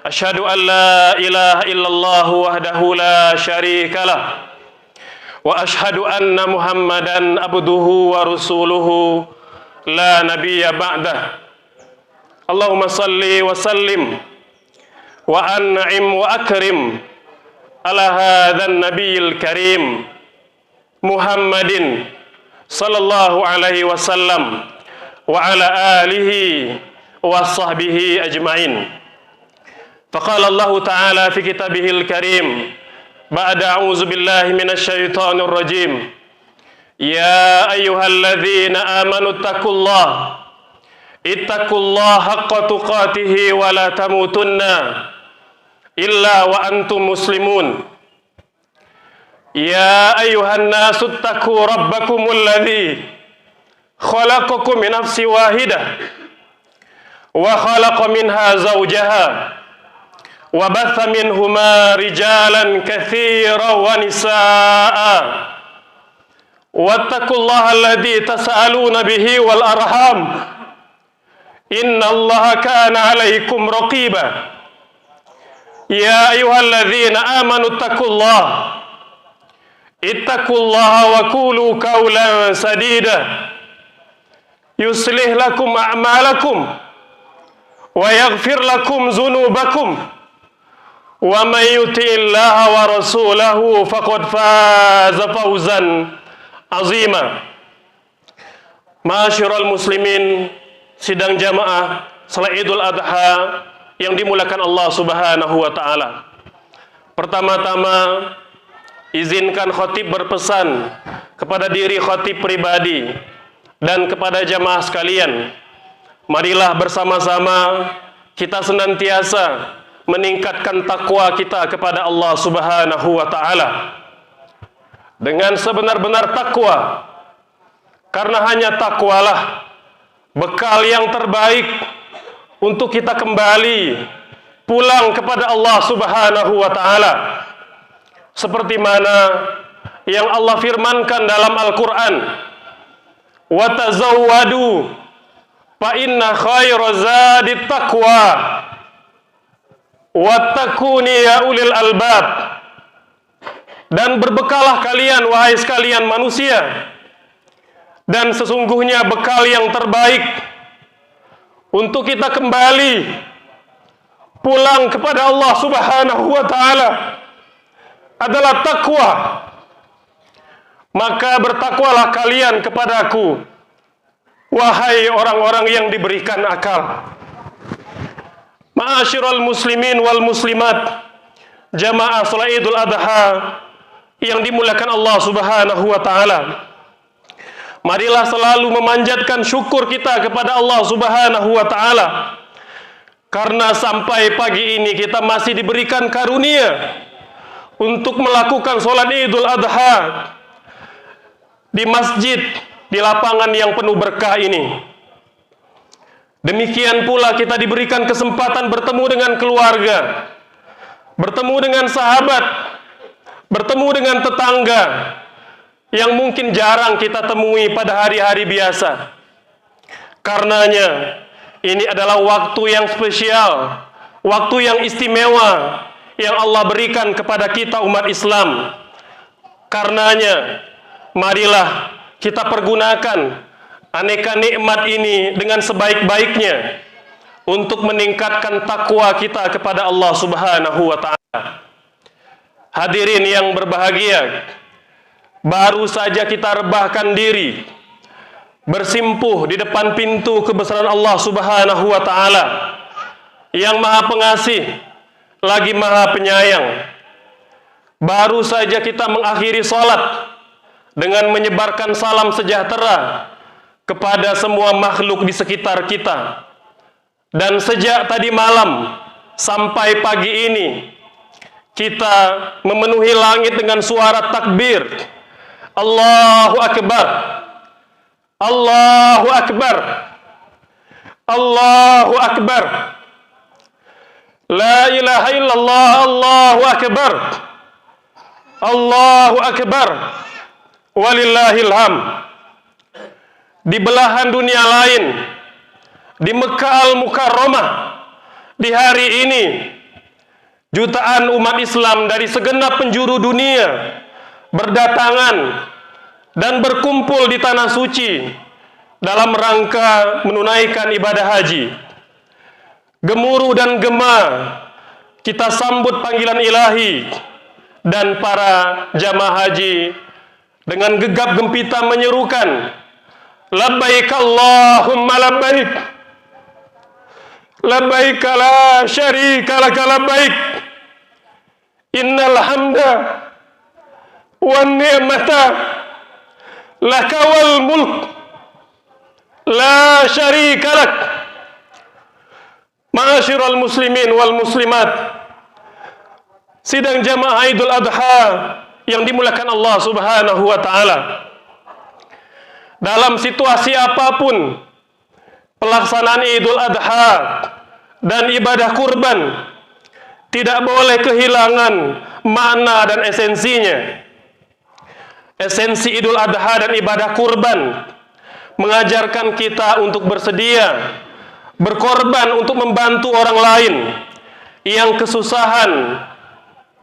أشهد أن لا إله إلا الله وحده لا شريك له وأشهد أن محمدا عبده ورسوله لا نبي بعده اللهم صل وسلم وأنعم وأكرم على هذا النبي الكريم محمد صلى الله عليه وسلم وعلى آله وصحبه أجمعين. فقال الله تعالى في كتابه الكريم بعد أعوذ بالله من الشيطان الرجيم يا أيها الذين آمنوا اتقوا الله حق تقاته ولا تموتن إلا وأنتم مسلمون يا أيها الناس اتقوا ربكم الذي خلقكم من نفس واحدة وخلق منها زوجها وبث منهما رجالا كثيرا ونساء واتقوا الله الذي تسألون به والأرحام إن الله كان عليكم رقيبا يا أيها الذين آمنوا اتقوا الله وقولوا قولا سديدا يصلح لكم أعمالكم ويغفر لكم ذنوبكم ومن يطع الله ورسوله فقد فاز فوزا عظيما. Ma'asyiral muslimin, sidang jamaah salat Idul Adha yang dimuliakan Allah Subhanahu wa taala. Pertama-tama izinkan khatib berpesan kepada diri khatib pribadi dan kepada jamaah sekalian. Marilah bersama-sama kita senantiasa meningkatkan takwa kita kepada Allah Subhanahu wa taala dengan sebenar-benar takwa, karena hanya takwalah bekal yang terbaik untuk kita kembali pulang kepada Allah Subhanahu wa taala, seperti mana yang Allah firmankan dalam Al-Qur'an, wa tazawwadu fa inna khairaz zadit taqwa wattaquni ya ulil albab. Dan berbekalah kalian wahai sekalian manusia, dan sesungguhnya bekal yang terbaik untuk kita kembali pulang kepada Allah Subhanahu wa taala adalah takwa. Maka bertakwalah kalian kepadaku, wahai orang-orang yang diberikan akal. Ma'asyiral muslimin wal muslimat, jamaah salat Idul Adha yang dimuliakan Allah Subhanahu wa taala. Marilah selalu memanjatkan syukur kita kepada Allah Subhanahu wa taala, karena sampai pagi ini kita masih diberikan karunia untuk melakukan salat Idul Adha di masjid, di lapangan yang penuh berkah ini. Demikian pula kita diberikan kesempatan bertemu dengan keluarga, bertemu dengan sahabat, bertemu dengan tetangga yang mungkin jarang kita temui pada hari-hari biasa. Karenanya ini adalah waktu yang spesial, waktu yang istimewa yang Allah berikan kepada kita umat Islam. Karenanya marilah kita pergunakan aneka nikmat ini dengan sebaik-baiknya untuk meningkatkan takwa kita kepada Allah Subhanahu wa taala. Hadirin yang berbahagia, baru saja kita rebahkan diri bersimpuh di depan pintu kebesaran Allah Subhanahu wa taala yang Maha Pengasih lagi Maha Penyayang. Baru saja kita mengakhiri salat dengan menyebarkan salam sejahtera kepada semua makhluk di sekitar kita. Dan sejak tadi malam sampai pagi ini kita memenuhi langit dengan suara takbir, Allahu Akbar, Allahu Akbar, Allahu Akbar, La ilaha illallah, Allahu Akbar, Allahu Akbar, walillahil hamd. Di belahan dunia lain, di Mekah Al-Mukarramah, di hari ini jutaan umat Islam dari segenap penjuru dunia berdatangan dan berkumpul di tanah suci dalam rangka menunaikan ibadah haji. Gemuruh dan gema kita sambut panggilan ilahi, dan para jamaah haji dengan gegap gempita menyerukan, labbaik Allahumma labbaik, labbaik la syarika laka labbaik, innal hamda wan ni'mata laka wal mulk la syarika lak. Ma'asyiral muslimin wal muslimat, sidang jamaah Idul Adha yang dimuliakan Allah Subhanahu wa taala. Dalam situasi apapun, pelaksanaan Idul Adha dan ibadah kurban tidak boleh kehilangan makna dan esensinya. Esensi Idul Adha dan ibadah kurban mengajarkan kita untuk bersedia berkorban untuk membantu orang lain yang kesusahan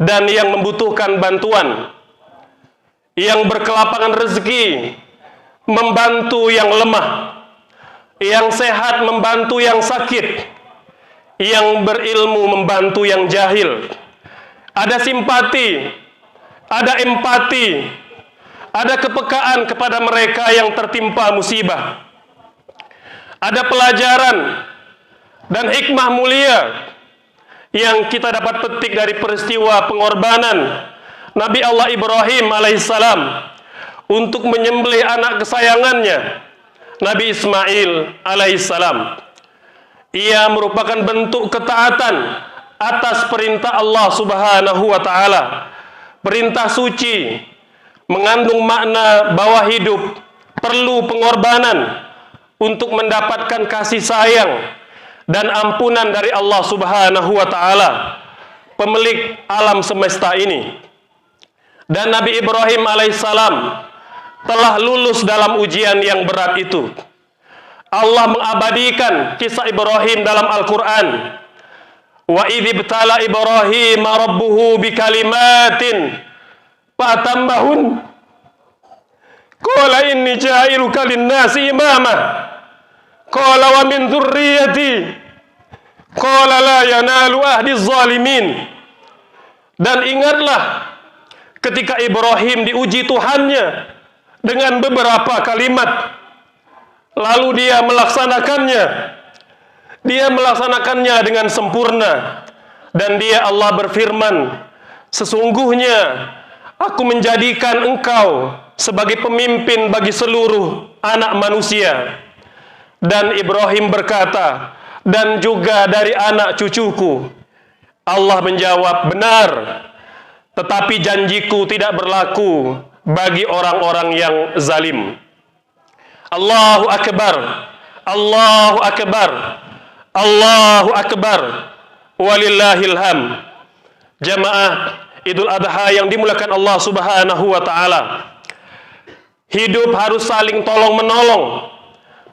dan yang membutuhkan bantuan, yang berkelapangan rezeki membantu yang lemah, yang sehat membantu yang sakit, yang berilmu membantu yang jahil. Ada simpati, ada empati, ada kepekaan kepada mereka yang tertimpa musibah. Ada pelajaran dan hikmah mulia yang kita dapat petik dari peristiwa pengorbanan Nabi Allah Ibrahim alaihissalam untuk menyembelih anak kesayangannya, Nabi Ismail alaihissalam. Ia merupakan bentuk ketaatan atas perintah Allah Subhanahu wa taala, perintah suci, mengandung makna bahwa hidup perlu pengorbanan untuk mendapatkan kasih sayang dan ampunan dari Allah Subhanahu wa taala, pemilik alam semesta ini. Dan Nabi Ibrahim alaihissalam telah lulus dalam ujian yang berat itu. Allah mengabadikan kisah Ibrahim dalam Al-Quran. Wa idh ibtala Ibrahim rabbuhu bikalimatin fatammahun qala inni ja'iluka lin-nasi imama qala wa min dzurriyyati qala la yanalu ahdi zalimin. Dan ingatlah ketika Ibrahim diuji Tuhannya dengan beberapa kalimat, lalu dia melaksanakannya dengan sempurna, dan dia Allah berfirman, sesungguhnya aku menjadikan engkau sebagai pemimpin bagi seluruh anak manusia. Dan Ibrahim berkata, dan juga dari anak cucuku. Allah menjawab, benar, tetapi janjiku tidak berlaku bagi orang-orang yang zalim. Allahu Akbar, Allahu Akbar, Allahu Akbar, walillahil hamd. Jamaah Idul Adha yang dimuliakan Allah Subhanahu wa taala, hidup harus saling tolong-menolong,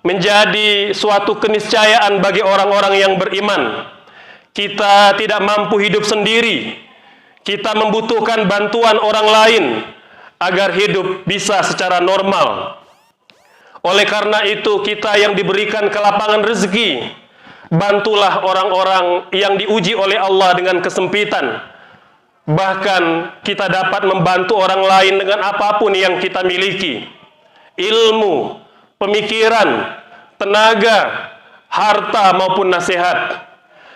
menjadi suatu keniscayaan bagi orang-orang yang beriman. Kita tidak mampu hidup sendiri. Kita membutuhkan bantuan orang lain agar hidup bisa secara normal. Oleh karena itu, kita yang diberikan kelapangan rezeki, bantulah orang-orang yang diuji oleh Allah dengan kesempitan. Bahkan kita dapat membantu orang lain dengan apapun yang kita miliki. Ilmu, pemikiran, tenaga, harta maupun nasihat.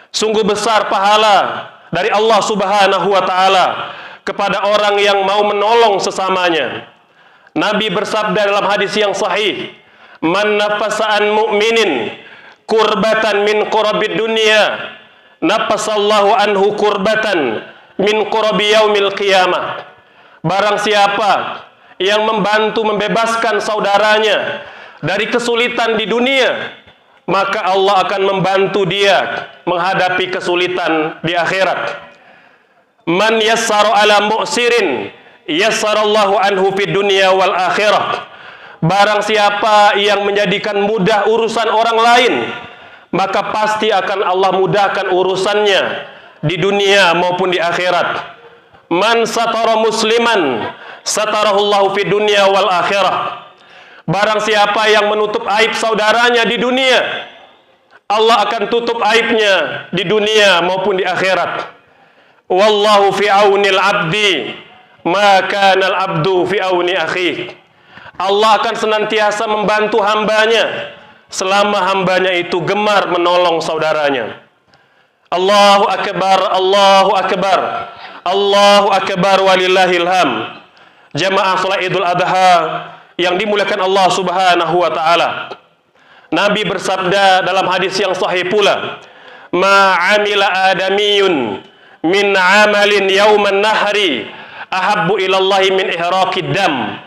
Sungguh besar pahala dari Allah Subhanahu wa taala kepada orang yang mau menolong sesamanya. Nabi bersabda dalam hadis yang sahih, "Man nafasa an mu'minin kurbatan min qurabid dunya, nafasallahu anhu kurbatan min qurabi yaumil qiyamah." Barang siapa yang membantu membebaskan saudaranya dari kesulitan di dunia, maka Allah akan membantu dia menghadapi kesulitan di akhirat. Man yassara ala mu'sirin yassarallahu anhu fid dunya wal akhirah. Barang siapa yang menjadikan mudah urusan orang lain, maka pasti akan Allah mudahkan urusannya di dunia maupun di akhirat. Man satara musliman satarahullahu fid dunya wal akhirah. Barang siapa yang menutup aib saudaranya di dunia, Allah akan tutup aibnya di dunia maupun di akhirat. Wallahu fi aunil abdi ma kana al abdu fi auni akhihi. Allah akan senantiasa membantu hambanya selama hambanya itu gemar menolong saudaranya. Allahu akbar, Allahu akbar, Allahu akbar walillahil ham. Jamaah salat Idul Adha yang dimuliakan Allah Subhanahu wa taala. Nabi bersabda dalam hadis yang sahih pula, "Ma 'amila adamiyun min 'amalin yauman nahri ahabbu ilallahi min ihraqid dam."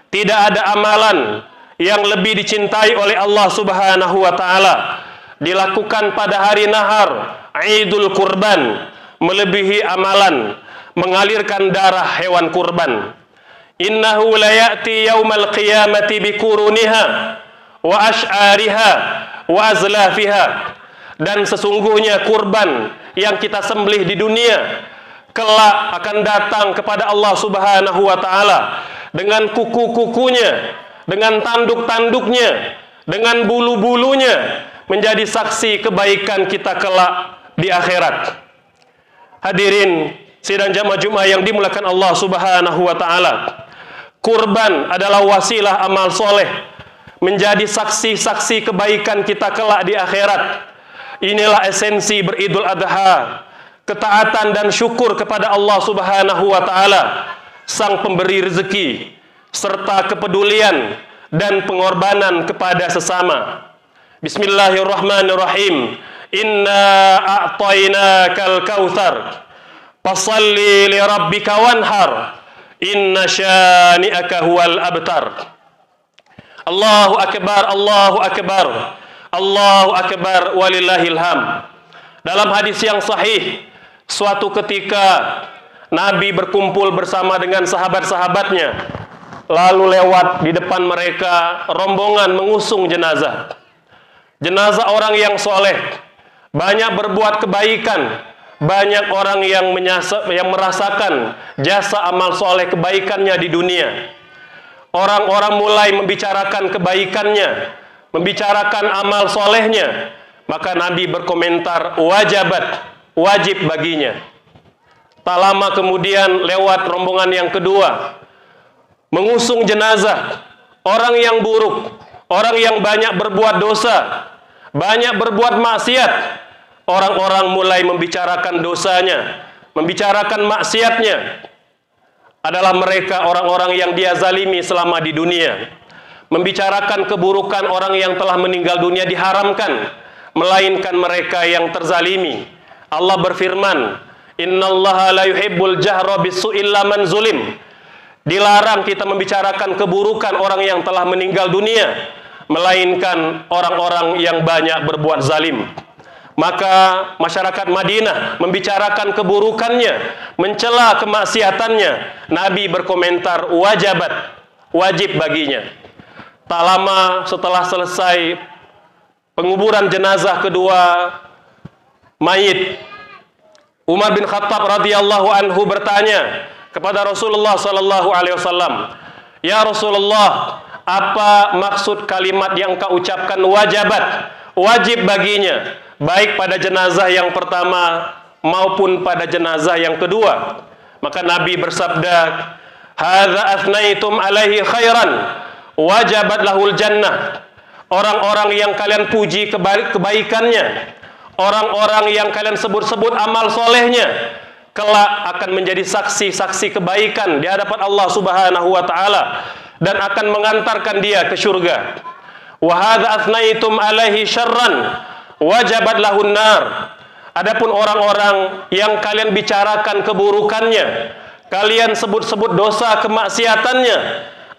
Tidak ada amalan yang lebih dicintai oleh Allah Subhanahu wa taala dilakukan pada hari nahar, Idul Kurban, melebihi amalan mengalirkan darah hewan kurban. Innahu la ya'ti yaumal qiyamati bikuruniha wa ash'ariha wa azlafiha. Dan sesungguhnya kurban yang kita sembelih di dunia kelak akan datang kepada Allah Subhanahu wa taala dengan kuku-kukunya, dengan tanduk-tanduknya, dengan bulu-bulunya, menjadi saksi kebaikan kita kelak di akhirat. Hadirin sidang jamaah Jumat yang dimuliakan Allah Subhanahu wa taala. Kurban adalah wasilah amal soleh menjadi saksi-saksi kebaikan kita kelak di akhirat. Inilah esensi beridul adha, ketaatan dan syukur kepada Allah Subhanahu wa taala, Sang pemberi rezeki, serta kepedulian dan pengorbanan kepada sesama. Bismillahirrahmanirrahim. Inna a'tainakal kautsar fasalli li rabbika wanhar inna syani'aka huwal abtar. Allahu akbar, Allahu akbar, Allahu akbar walillahil ham. Dalam hadis yang sahih, suatu ketika Nabi berkumpul bersama dengan sahabat-sahabatnya, lalu lewat di depan mereka rombongan mengusung jenazah. Jenazah orang yang soleh, banyak berbuat kebaikan, banyak orang yang merasakan jasa amal soleh kebaikannya di dunia. Orang-orang mulai membicarakan kebaikannya, membicarakan amal solehnya. Maka Nabi berkomentar, wajib baginya. Tak lama kemudian lewat rombongan yang kedua, mengusung jenazah orang yang buruk, orang yang banyak berbuat dosa, banyak berbuat maksiat. Orang-orang mulai membicarakan dosanya, membicarakan maksiatnya. Adalah mereka orang-orang yang dia zalimi selama di dunia. Membicarakan keburukan orang yang telah meninggal dunia diharamkan, melainkan mereka yang terzalimi. Allah berfirman, Innallaha la yuhibbul jahra bisu'i illa man zulim. Dilarang kita membicarakan keburukan orang yang telah meninggal dunia, melainkan orang-orang yang banyak berbuat zalim. Maka masyarakat Madinah membicarakan keburukannya, mencela kemaksiatannya. Nabi berkomentar, wajib baginya. Tak lama setelah selesai penguburan jenazah kedua mayit, Umar bin Khattab radhiyallahu anhu bertanya kepada Rasulullah sallallahu alaihi wasallam, "Ya Rasulullah, apa maksud kalimat yang kau ucapkan wajib baginya, baik pada jenazah yang pertama maupun pada jenazah yang kedua?" Maka Nabi bersabda, "Hadza athnaitum alaihi khairan, wajabat lahul jannah." Orang-orang yang kalian puji kebaikannya, orang-orang yang kalian sebut-sebut amal solehnya, kelak akan menjadi saksi-saksi kebaikan di hadapan Allah Subhanahu wa taala dan akan mengantarkan dia ke surga. Wa hadza athnaitum alaihi syarran, wajabat lahun nar. Adapun orang-orang yang kalian bicarakan keburukannya, kalian sebut-sebut dosa kemaksiatannya,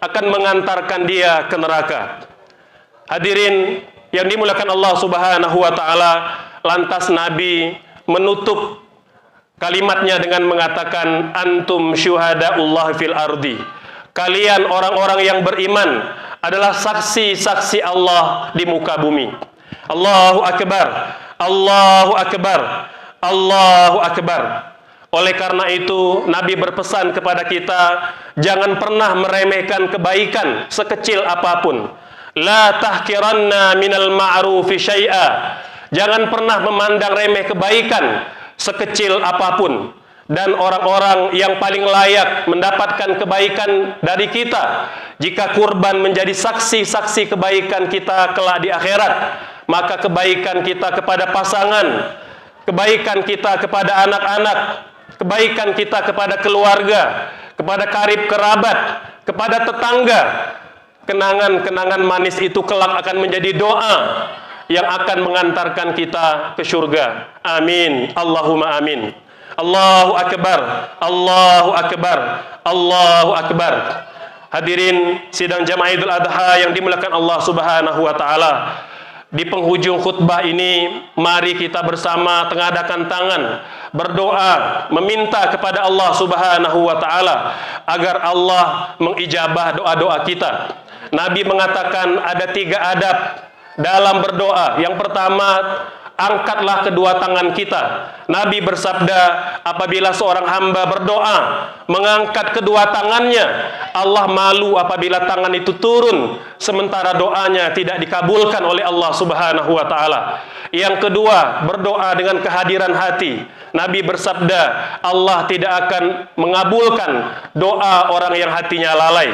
akan mengantarkan dia ke neraka. Hadirin yang dimuliakan Allah Subhanahu wa taala, lantas Nabi menutup kalimatnya dengan mengatakan, antum syuhadaullah fil ardi. Kalian orang-orang yang beriman adalah saksi-saksi Allah di muka bumi. Allahu akbar, Allahu akbar, Allahu Akbar. Oleh karena itu, Nabi berpesan kepada kita, jangan pernah meremehkan kebaikan sekecil apapun. La tahkiranna minal ma'rufi syai'a. Jangan pernah memandang remeh kebaikan sekecil apapun. Dan orang-orang yang paling layak mendapatkan kebaikan dari kita, jika kurban menjadi saksi-saksi kebaikan kita kelak di akhirat, maka kebaikan kita kepada pasangan, kebaikan kita kepada anak-anak, kebaikan kita kepada keluarga, kepada karib kerabat, kepada tetangga, kenangan-kenangan manis itu kelak akan menjadi doa yang akan mengantarkan kita ke surga. Amin. Allahumma amin. Allahu Akbar. Allahu Akbar. Allahu Akbar. Hadirin sidang jamaah Idul Adha yang dimuliakan Allah Subhanahu wa taala. Di penghujung khutbah ini, mari kita bersama tengadakan tangan, berdoa, meminta kepada Allah Subhanahu wa taala agar Allah mengijabah doa-doa kita. Nabi mengatakan ada 3 adab dalam berdoa. Yang pertama, angkatlah kedua tangan kita. Nabi bersabda, apabila seorang hamba berdoa mengangkat kedua tangannya, Allah malu apabila tangan itu turun sementara doanya tidak dikabulkan oleh Allah Subhanahu wa taala. Yang kedua, berdoa dengan kehadiran hati. Nabi bersabda, Allah tidak akan mengabulkan doa orang yang hatinya lalai.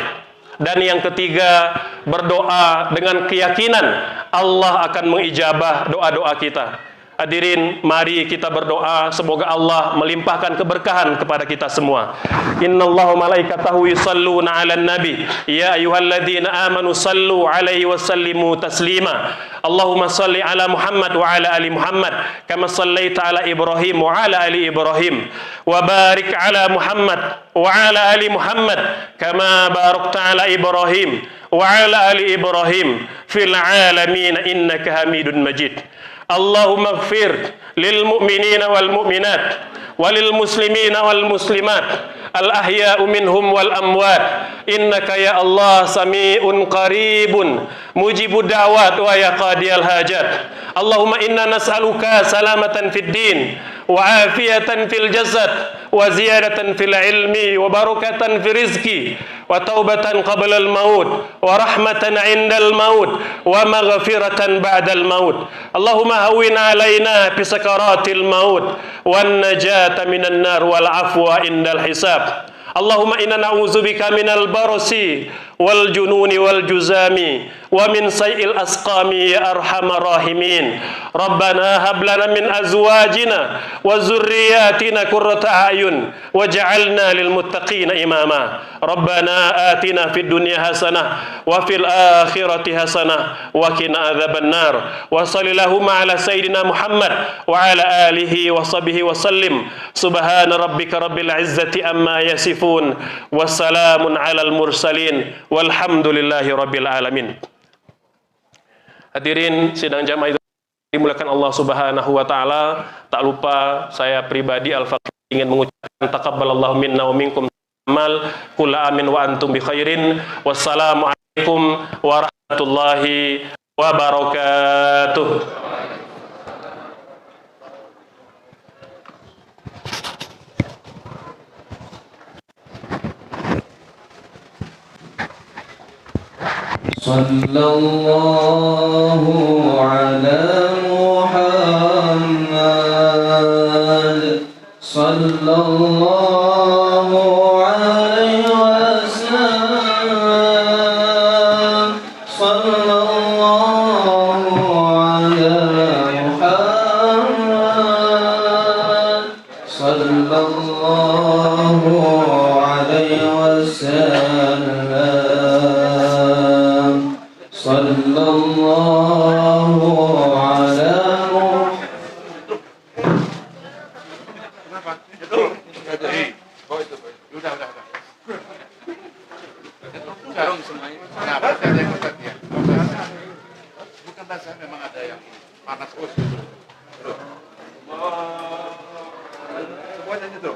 Dan yang ketiga, berdoa dengan keyakinan Allah akan mengijabah doa-doa kita. Hadirin, mari kita berdoa semoga Allah melimpahkan keberkahan kepada kita semua. Innallaha malaikatahu yusalluna 'alan nabi ya ayyuhalladzina amanu sallu 'alaihi wa sallimu taslima. Allahumma salli ala Muhammad wa ala ali Muhammad kama sallaita ala Ibrahim wa ala ali Ibrahim wa barik ala Muhammad wa ala ali Muhammad kama barakta ala Ibrahim wa ala ali Ibrahim fil alamin innaka Hamidun Majid. Allahumma ighfir lil mu'minina wal mu'minat walil muslimina wal muslimat al ahya'u minhum wal amwat innaka ya Allah sami'un qaribun mujibud da'wat wa ya qadiyal hajat. Allahumma inna nas'aluka salamatan fid din wa afiyatan fil jasad wa ziyadatan fil ilmi wa barakatan fi rizqi wa taubatan qabla al maut wa rahmatan 'inda al maut wa maghfiratan ba'da al maut. Allahumma hawwin 'alaina fi sakaratil maut wan najata minan nar wal afwa indal hisab. Allahumma inna na'udzubika minal barasi wal jununi wal juzami wa min sayil asqami ya arhamar rahimin. Rabbana hab lana min azwajina wa zurriyyatina qurrata a'yun waj'alna lil muttaqina imama. Rabbana atina fid dunya hasanah wa fil akhirati hasanah wa qina adzaban nar. Wa sallallahu ala sayyidina Muhammad wa ala alihi wa sahbihi wa sallim. Subhana rabbika rabbil izzati amma yasifun wa salamun alal mursalin walhamdulillahi rabbil alamin. Hadirin sidang jamaah dimuliakan Allah Subhanahu wa taala, tak lupa saya pribadi Al-Faqih ingin mengucapkan taqabbalallahu minna wa minkum amal kullu amin wa antum bi khairin. Wassalamu alaikum warahmatullahi wabarakatuh. Sallallahu ala Muhammad sallallahu alaihi wasallam sallallahu ala Muhammad sallallahu alaihi wasallam sallallahu ala Bukan bahasa memang ada yang panas terus gitu. Semuanya gitu.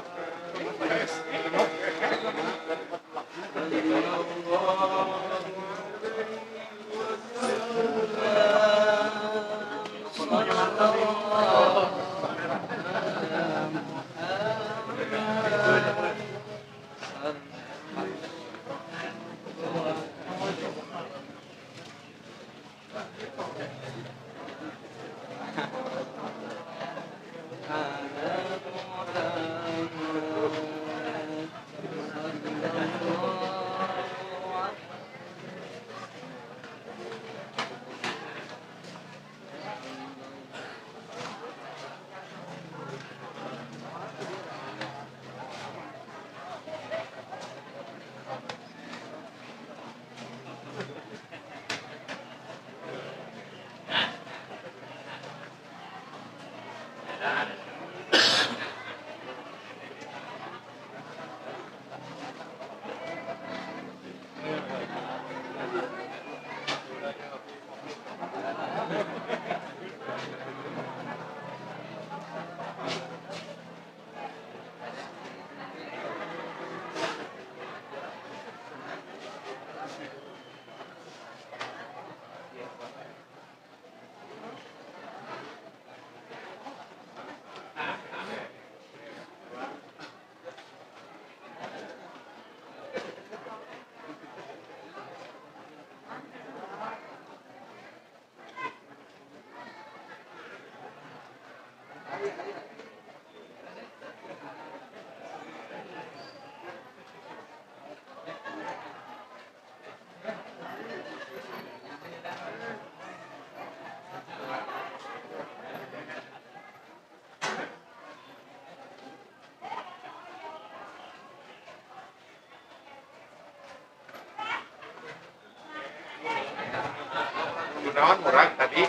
Naon murag tadi?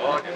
Oh, dia